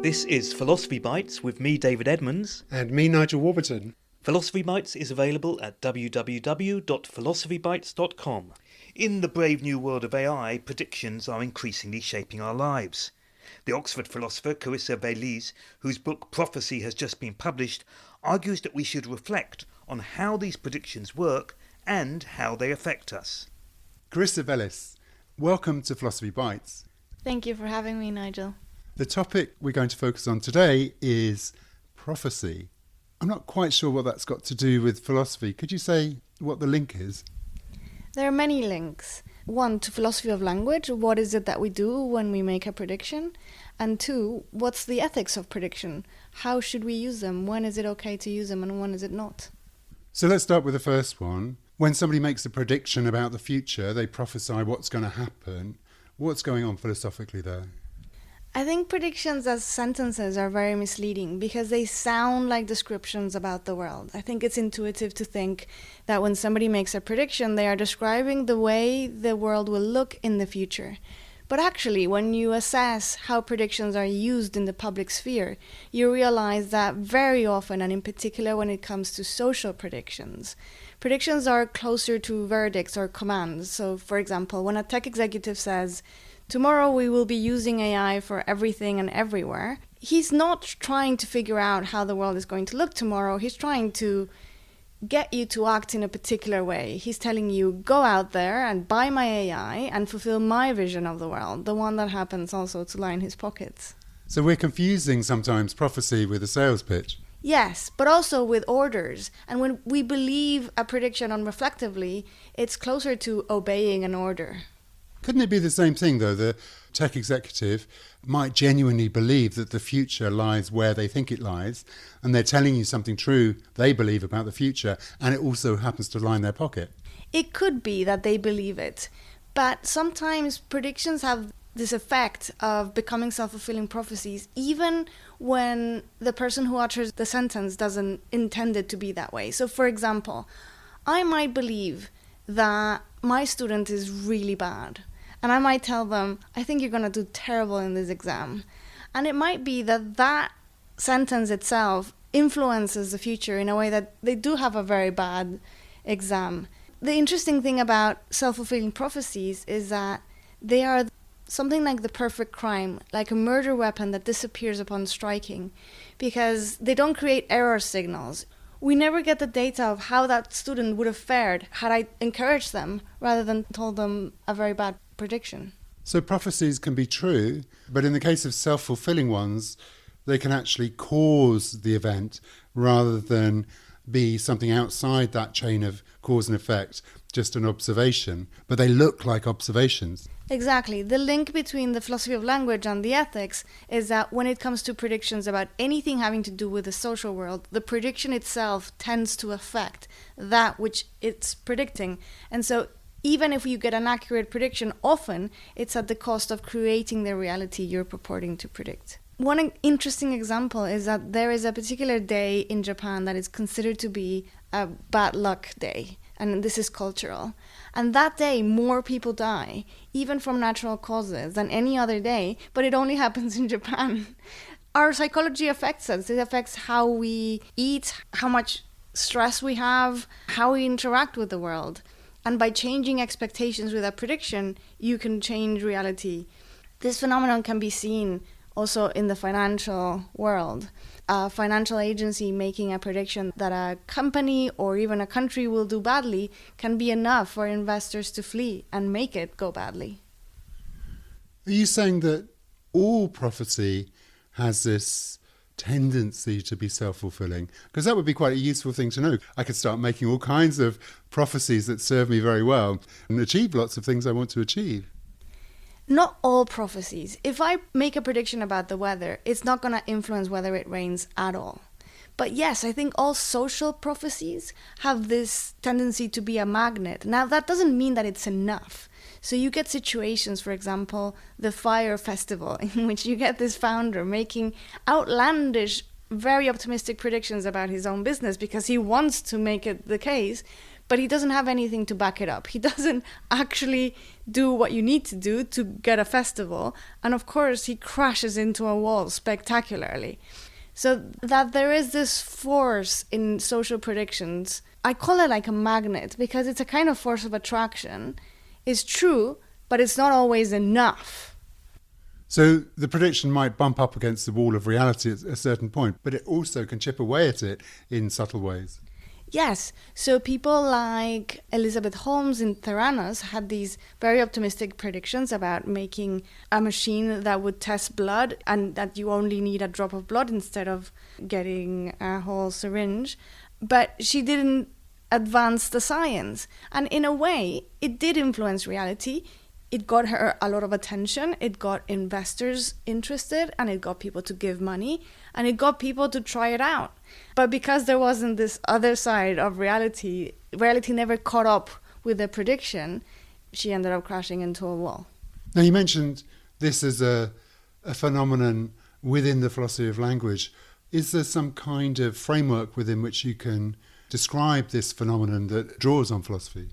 This is Philosophy Bites with me, David Edmonds. And me, Nigel Warburton. Philosophy Bites is available at www.philosophybites.com. In the brave new world of AI, predictions are increasingly shaping our lives. The Oxford philosopher Carissa Véliz, whose book Prophecy has just been published, argues that we should reflect on how these predictions work and how they affect us. Carissa Véliz, welcome to Philosophy Bites. Thank you for having me, Nigel. The topic we're going to focus on today is prophecy. I'm not quite sure what that's got to do with philosophy. Could you say what the link is? There are many links. One, to philosophy of language. What is it that we do when we make a prediction? And two, what's the ethics of prediction? How should we use them? When is it okay to use them and when is it not? So let's start with the first one. When somebody makes a prediction about the future, they prophesy what's going to happen. What's going on philosophically there? I think predictions as sentences are very misleading because they sound like descriptions about the world. I think it's intuitive to think that when somebody makes a prediction, they are describing the way the world will look in the future. But actually, when you assess how predictions are used in the public sphere, you realize that very often, and in particular when it comes to social predictions are closer to verdicts or commands. So, for example, when a tech executive says, "Tomorrow we will be using AI for everything and everywhere," he's not trying to figure out how the world is going to look tomorrow. He's trying to get you to act in a particular way. He's telling you, go out there and buy my AI and fulfill my vision of the world, the one that happens also to line his pockets. So we're confusing sometimes prophecy with a sales pitch. Yes, but also with orders. And when we believe a prediction unreflectively, it's closer to obeying an order. Couldn't it be the same thing, though? The tech executive might genuinely believe that the future lies where they think it lies, and they're telling you something true they believe about the future, and it also happens to line their pocket. It could be that they believe it, but sometimes predictions have this effect of becoming self-fulfilling prophecies, even when the person who utters the sentence doesn't intend it to be that way. So, for example, I might believe that my student is really bad. And I might tell them, I think you're going to do terrible in this exam. And it might be that that sentence itself influences the future in a way that they do have a very bad exam. The interesting thing about self-fulfilling prophecies is that they are something like the perfect crime, like a murder weapon that disappears upon striking, because they don't create error signals. We never get the data of how that student would have fared had I encouraged them rather than told them a very bad prediction. So prophecies can be true, but in the case of self-fulfilling ones, they can actually cause the event rather than be something outside that chain of cause and effect, just an observation, but they look like observations. Exactly. The link between the philosophy of language and the ethics is that when it comes to predictions about anything having to do with the social world, the prediction itself tends to affect that which it's predicting. And so even if you get an accurate prediction, often it's at the cost of creating the reality you're purporting to predict. One interesting example is that there is a particular day in Japan that is considered to be a bad luck day. And this is cultural. And that day, more people die, even from natural causes, than any other day, but it only happens in Japan. Our psychology affects us. It affects how we eat, how much stress we have, how we interact with the world. And by changing expectations with a prediction, you can change reality. This phenomenon can be seen also in the financial world. A financial agency making a prediction that a company or even a country will do badly can be enough for investors to flee and make it go badly. Are you saying that all prophecy has this tendency to be self-fulfilling? Because that would be quite a useful thing to know. I could start making all kinds of prophecies that serve me very well and achieve lots of things I want to achieve. Not all prophecies. If I make a prediction about the weather, it's not going to influence whether it rains at all. But yes, I think all social prophecies have this tendency to be a magnet. Now, that doesn't mean that it's enough. So you get situations, for example, the Fire Festival, in which you get this founder making outlandish, very optimistic predictions about his own business because he wants to make it the case. but he doesn't have anything to back it up. He doesn't actually do what you need to do to get a festival. And of course, he crashes into a wall spectacularly. So that there is this force in social predictions, I call it like a magnet, because it's a kind of force of attraction, is true, but it's not always enough. So the prediction might bump up against the wall of reality at a certain point, but it also can chip away at it in subtle ways. Yes, so people like Elizabeth Holmes in Theranos had these very optimistic predictions about making a machine that would test blood and that you only need a drop of blood instead of getting a whole syringe. But she didn't advance the science. And in a way, it did influence reality. It got her a lot of attention, it got investors interested, and it got people to give money, and it got people to try it out. But because there wasn't this other side of reality never caught up with the prediction, she ended up crashing into a wall. Now, you mentioned this as a phenomenon within the philosophy of language. Is there some kind of framework within which you can describe this phenomenon that draws on philosophy?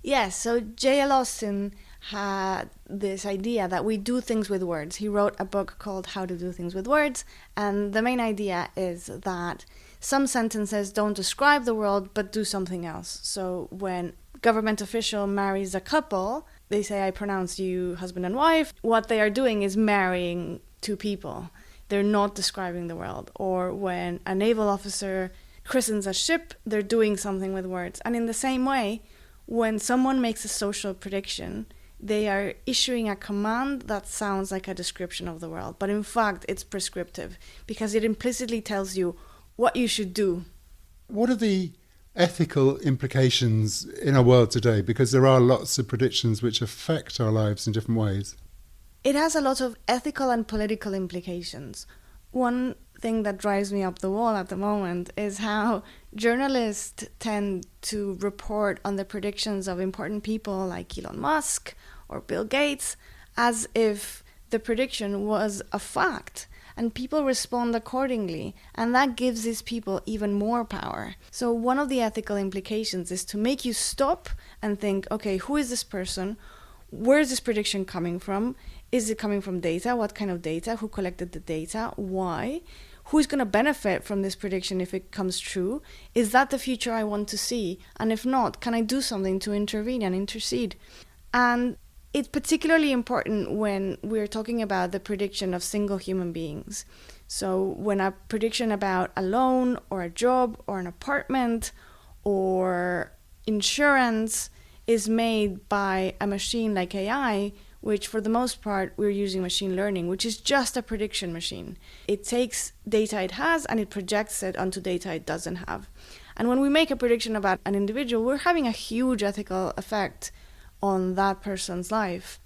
Yes, so J.L. Austin had this idea that we do things with words. He wrote a book called How to Do Things with Words, and the main idea is that some sentences don't describe the world but do something else. So when a government official marries a couple, they say, I pronounce you husband and wife. What they are doing is marrying two people. They're not describing the world. Or when a naval officer christens a ship, they're doing something with words. And in the same way, when someone makes a social prediction, they are issuing a command that sounds like a description of the world. But in fact, it's prescriptive because it implicitly tells you what you should do. What are the ethical implications in our world today? Because there are lots of predictions which affect our lives in different ways. It has a lot of ethical and political implications. One thing that drives me up the wall at the moment is how journalists tend to report on the predictions of important people like Elon Musk or Bill Gates as if the prediction was a fact, and people respond accordingly, and that gives these people even more power. So one of the ethical implications is to make you stop and think, okay, who is this person? Where is this prediction coming from? Is it coming from data? What kind of data? Who collected the data? Why? Who's going to benefit from this prediction if it comes true? Is that the future I want to see? And if not, can I do something to intervene and intercede? And it's particularly important when we're talking about the prediction of single human beings. So when a prediction about a loan or a job or an apartment or insurance is made by a machine like AI, which for the most part we're using machine learning, which is just a prediction machine. It takes data it has and it projects it onto data it doesn't have. And when we make a prediction about an individual, we're having a huge ethical effect on that person's life.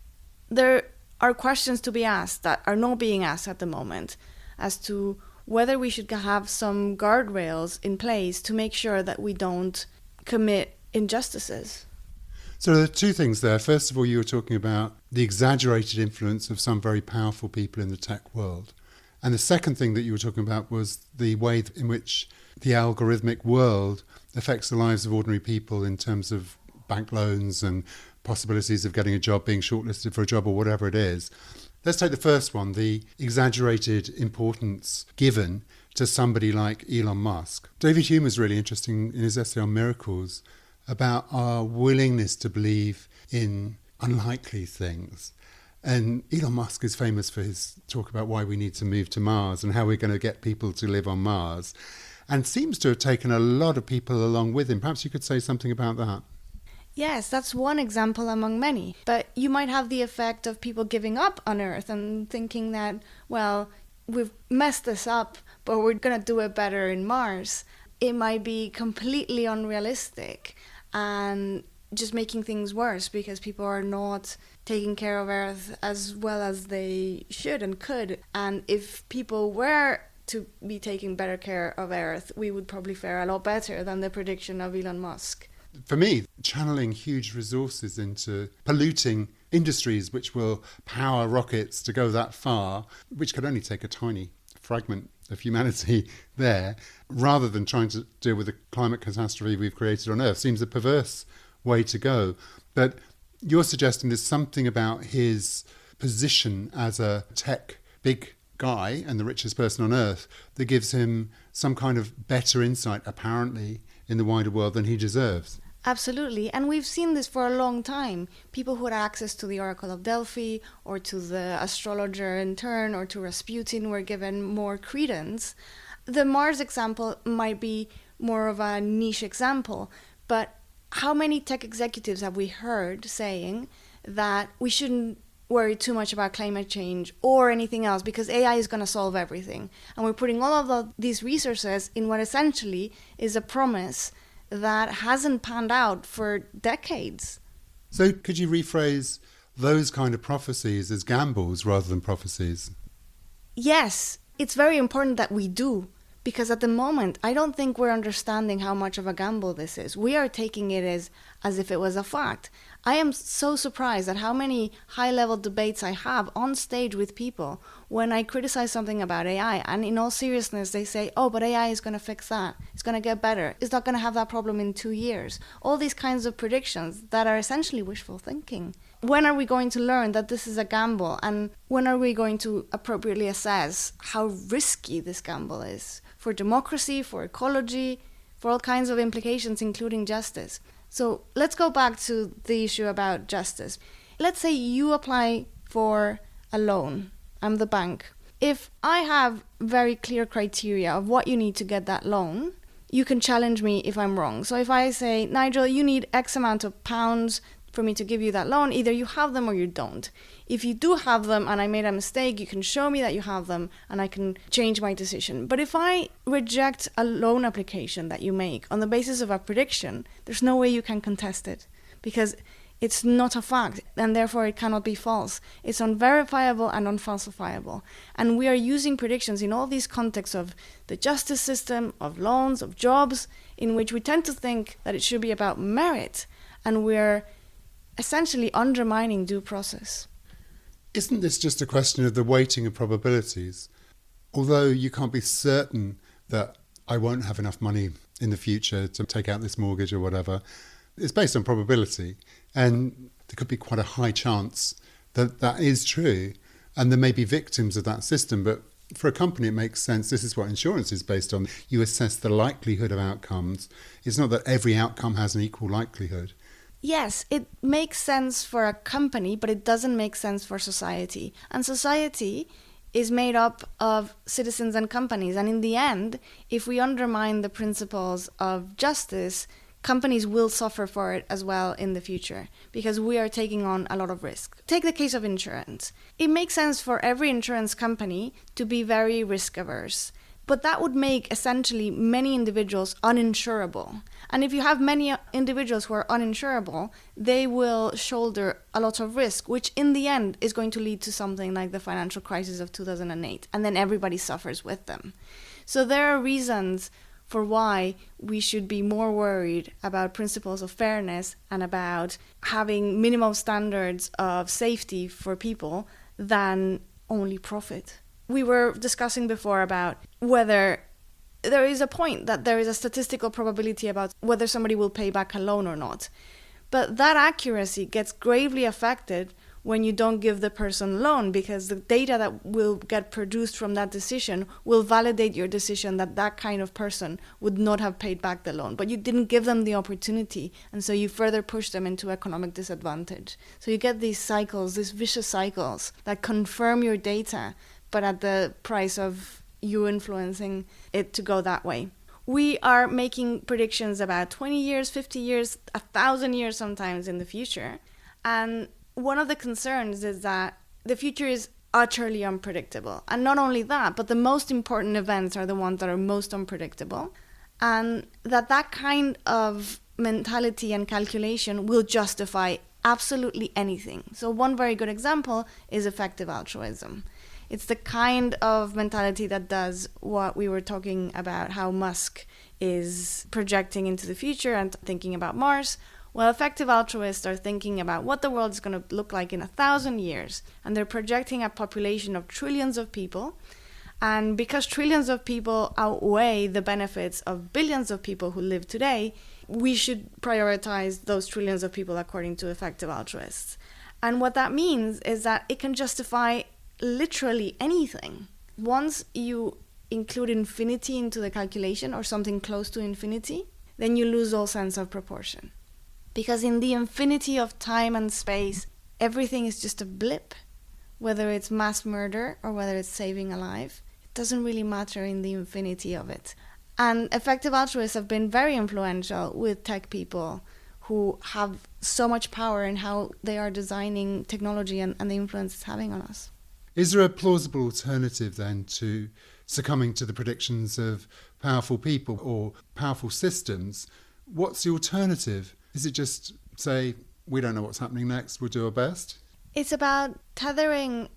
There are questions to be asked that are not being asked at the moment as to whether we should have some guardrails in place to make sure that we don't commit injustices. So there are two things there. First of all, you were talking about the exaggerated influence of some very powerful people in the tech world. And the second thing that you were talking about was the way in which the algorithmic world affects the lives of ordinary people in terms of bank loans and possibilities of getting a job, being shortlisted for a job or whatever it is. Let's take the first one, the exaggerated importance given to somebody like Elon Musk. David Hume is really interesting in his essay on miracles about our willingness to believe in unlikely things. And Elon Musk is famous for his talk about why we need to move to Mars and how we're going to get people to live on Mars, and seems to have taken a lot of people along with him. Perhaps you could say something about that. Yes, that's one example among many. But you might have the effect of people giving up on Earth and thinking that, well, we've messed this up, but we're going to do it better in Mars. It might be completely unrealistic and just making things worse because people are not taking care of Earth as well as they should and could. And if people were to be taking better care of Earth, we would probably fare a lot better than the prediction of Elon Musk. For me, channeling huge resources into polluting industries which will power rockets to go that far, which could only take a tiny fragment of humanity there, rather than trying to deal with the climate catastrophe we've created on Earth, seems a perverse way to go. But you're suggesting there's something about his position as a tech big guy and the richest person on Earth that gives him some kind of better insight, apparently, in the wider world than he deserves. Absolutely. And we've seen this for a long time. People who had access to the Oracle of Delphi or to the astrologer in turn or to Rasputin were given more credence. The Mars example might be more of a niche example, but how many tech executives have we heard saying that we shouldn't worry too much about climate change or anything else because AI is going to solve everything? And we're putting all of these resources in what essentially is a promise that hasn't panned out for decades. So could you rephrase those kind of prophecies as gambles rather than prophecies? Yes, it's very important that we do, because at the moment, I don't think we're understanding how much of a gamble this is. We are taking it as if it was a fact. I am so surprised at how many high-level debates I have on stage with people when I criticize something about AI, and in all seriousness, they say, oh, but AI is going to fix that. It's going to get better. It's not going to have that problem in 2 years. All these kinds of predictions that are essentially wishful thinking. When are we going to learn that this is a gamble? And when are we going to appropriately assess how risky this gamble is for democracy, for ecology, for all kinds of implications, including justice? So let's go back to the issue about justice. Let's say you apply for a loan. I'm the bank. If I have very clear criteria of what you need to get that loan, you can challenge me if I'm wrong. So if I say, Nigel, you need X amount of pounds for me to give you that loan, either you have them or you don't. If you do have them and I made a mistake, you can show me that you have them and I can change my decision. But if I reject a loan application that you make on the basis of a prediction, there's no way you can contest it because it's not a fact and therefore it cannot be false. It's unverifiable and unfalsifiable. And we are using predictions in all these contexts of the justice system, of loans, of jobs, in which we tend to think that it should be about merit, and we're essentially undermining due process. Isn't this just a question of the weighting of probabilities? Although you can't be certain that I won't have enough money in the future to take out this mortgage or whatever, it's based on probability. And there could be quite a high chance that that is true. And there may be victims of that system. But for a company, it makes sense. This is what insurance is based on. You assess the likelihood of outcomes. It's not that every outcome has an equal likelihood. Yes, it makes sense for a company, but it doesn't make sense for society. And society is made up of citizens and companies. And in the end, if we undermine the principles of justice, companies will suffer for it as well in the future because we are taking on a lot of risk. Take the case of insurance. It makes sense for every insurance company to be very risk averse. But that would make essentially many individuals uninsurable. And if you have many individuals who are uninsurable, they will shoulder a lot of risk, which in the end is going to lead to something like the financial crisis of 2008. And then everybody suffers with them. So there are reasons for why we should be more worried about principles of fairness and about having minimum standards of safety for people than only profit. We were discussing before about whether there is a point that there is a statistical probability about whether somebody will pay back a loan or not. But that accuracy gets gravely affected when you don't give the person a loan, because the data that will get produced from that decision will validate your decision that that kind of person would not have paid back the loan. But you didn't give them the opportunity, and so you further push them into economic disadvantage. So you get these cycles, these vicious cycles that confirm your data, but at the price of you influencing it to go that way. We are making predictions about 20 years, 50 years, 1,000 years sometimes in the future. And one of the concerns is that the future is utterly unpredictable. And not only that, but the most important events are the ones that are most unpredictable. And that kind of mentality and calculation will justify absolutely anything. So one very good example is effective altruism. It's the kind of mentality that does what we were talking about, how Musk is projecting into the future and thinking about Mars. Well, effective altruists are thinking about what the world is going to look like in 1,000 years. And they're projecting a population of trillions of people. And because trillions of people outweigh the benefits of billions of people who live today, we should prioritize those trillions of people according to effective altruists. And what that means is that it can justify literally anything. Once you include infinity into the calculation, or something close to infinity, then you lose all sense of proportion. Because in the infinity of time and space, everything is just a blip. Whether it's mass murder or whether it's saving a life, it doesn't really matter in the infinity of it. And effective altruists have been very influential with tech people who have so much power in how they are designing technology and the influence it's having on us. Is there a plausible alternative then to succumbing to the predictions of powerful people or powerful systems? What's the alternative? Is it just say, we don't know what's happening next, we'll do our best? It's about tethering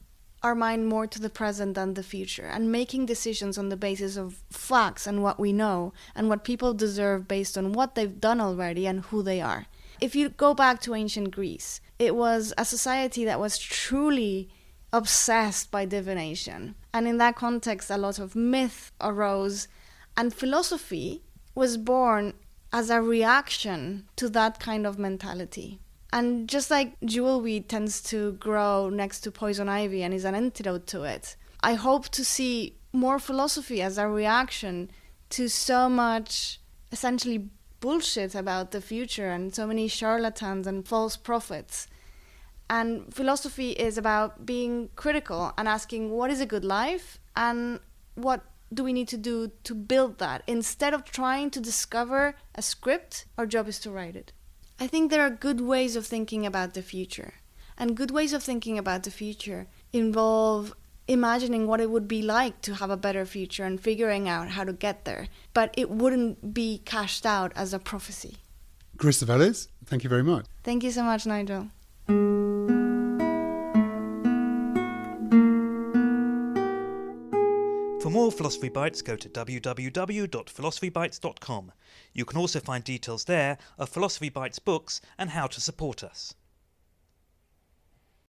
our mind more to the present than the future, and making decisions on the basis of facts and what we know and what people deserve based on what they've done already and who they are. If you go back to ancient Greece, it was a society that was truly obsessed by divination. And in that context, a lot of myth arose, and philosophy was born as a reaction to that kind of mentality. And just like jewelweed tends to grow next to poison ivy and is an antidote to it, I hope to see more philosophy as a reaction to so much essentially bullshit about the future and so many charlatans and false prophets. And philosophy is about being critical and asking, what is a good life and what do we need to do to build that? Instead of trying to discover a script, our job is to write it. I think there are good ways of thinking about the future. And good ways of thinking about the future involve imagining what it would be like to have a better future and figuring out how to get there. But it wouldn't be cashed out as a prophecy. Carissa Véliz, thank you very much. Thank you so much, Nigel. For more Philosophy Bites, go to www.philosophybites.com. You can also find details there of Philosophy Bites books and how to support us.